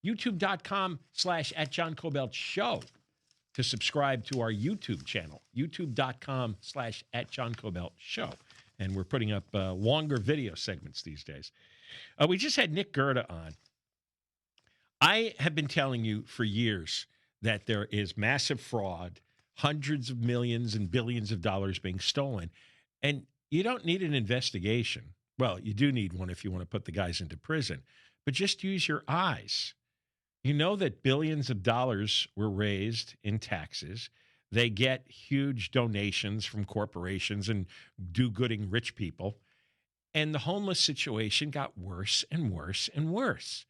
YouTube.com/@JohnKobyltShow to subscribe to our YouTube channel. YouTube.com/@JohnKobyltShow. And we're putting up longer video segments these days. We just had Nick Gerda on. I have been telling you for years that there is massive fraud, hundreds of millions and billions of dollars being stolen. And you don't need an investigation. Well, you do need one if you want to put the guys into prison. But just use your eyes. You know that billions of dollars were raised in taxes. They get huge donations from corporations and do-gooding rich people. And the homeless situation got worse and worse and worse.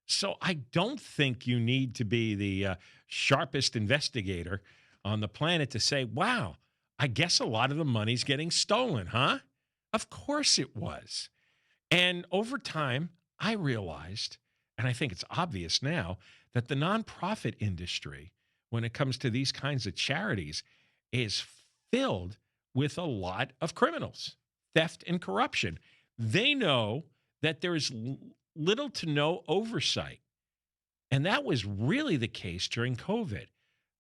So I don't think you need to be the sharpest investigator on the planet to say, wow, I guess a lot of the money's getting stolen, huh? Of course it was. And over time, I realized, and I think it's obvious now, that the nonprofit industry, when it comes to these kinds of charities, is filled with a lot of criminals, theft and corruption. They know that there's little to no oversight. And that was really the case during COVID.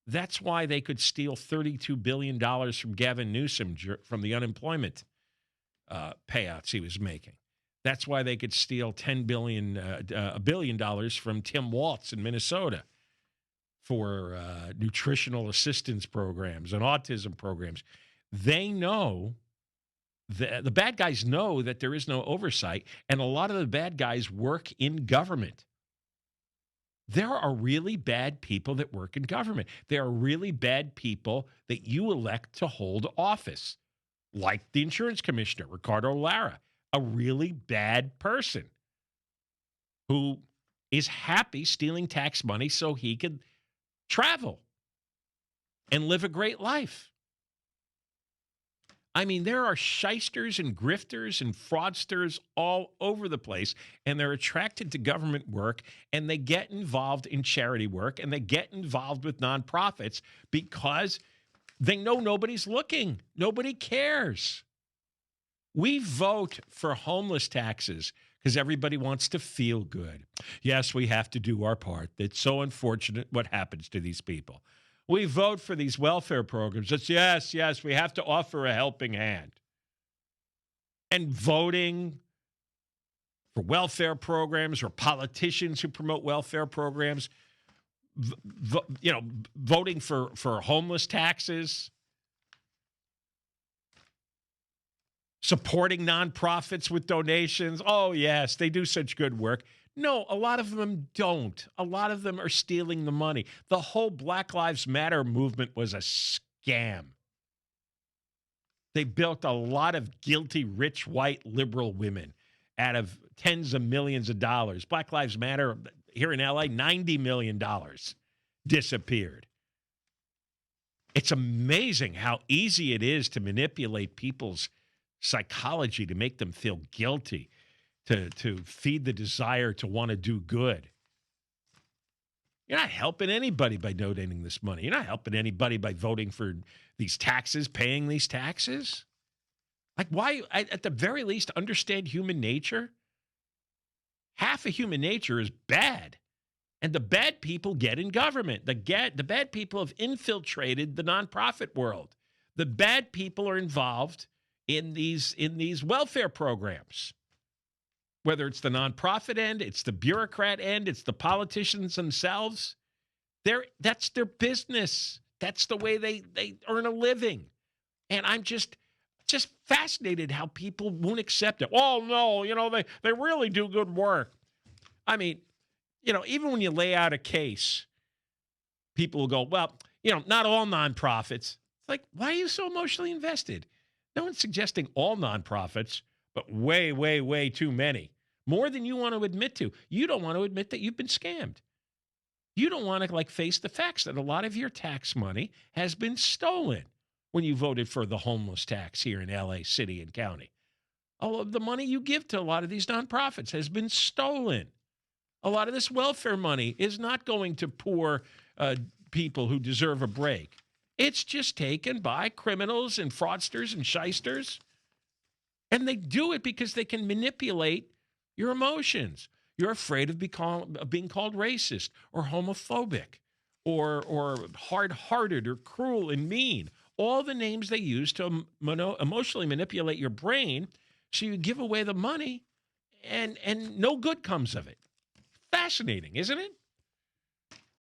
That's why they could steal $32 billion from Gavin Newsom from the unemployment payouts he was making. That's why they could steal $1 billion from Tim Waltz in Minnesota for nutritional assistance programs and autism programs. They know, the bad guys know that there is no oversight, and a lot of the bad guys work in government. There are really bad people that work in government. There are really bad people that you elect to hold office, like the insurance commissioner, Ricardo Lara, a really bad person who is happy stealing tax money so he could travel and live a great life. I mean, there are shysters and grifters and fraudsters all over the place, and they're attracted to government work, and they get involved in charity work, and they get involved with nonprofits because they know nobody's looking. Nobody cares. We vote for homeless taxes because everybody wants to feel good. Yes, we have to do our part. It's so unfortunate what happens to these people. We vote for these welfare programs. It's yes, we have to offer a helping hand. And voting for welfare programs or politicians who promote welfare programs, voting for homeless taxes, supporting nonprofits with donations. Oh, yes, they do such good work. No, a lot of them don't. A lot of them are stealing the money. The whole Black Lives Matter movement was a scam. They built a lot of guilty, rich, white, liberal women out of tens of millions of dollars. Black Lives Matter here in LA, $90 million disappeared. It's amazing how easy it is to manipulate people's psychology to make them feel guilty, to feed the desire to want to do good. You're not helping anybody by donating this money. You're not helping anybody by voting for these taxes, paying these taxes. Like, why, at the very least, understand human nature? Half of human nature is bad. And the bad people get in government. The bad people have infiltrated the nonprofit world. The bad people are involved in these welfare programs. Whether it's the nonprofit end, it's the bureaucrat end, it's the politicians themselves. That's their business. That's the way they earn a living. And I'm just fascinated how people won't accept it. Oh, no, they really do good work. I mean, even when you lay out a case, people will go, well, not all nonprofits. It's like, why are you so emotionally invested? No one's suggesting all nonprofits, but way, way, way too many. More than you want to admit to. You don't want to admit that you've been scammed. You don't want to face the facts that a lot of your tax money has been stolen when you voted for the homeless tax here in LA City and County. All of the money you give to a lot of these nonprofits has been stolen. A lot of this welfare money is not going to poor people who deserve a break. It's just taken by criminals and fraudsters and shysters. And they do it because they can manipulate your emotions. You're afraid of being called racist or homophobic or hard-hearted or cruel and mean. All the names they use to emotionally manipulate your brain so you give away the money and no good comes of it. Fascinating, isn't it?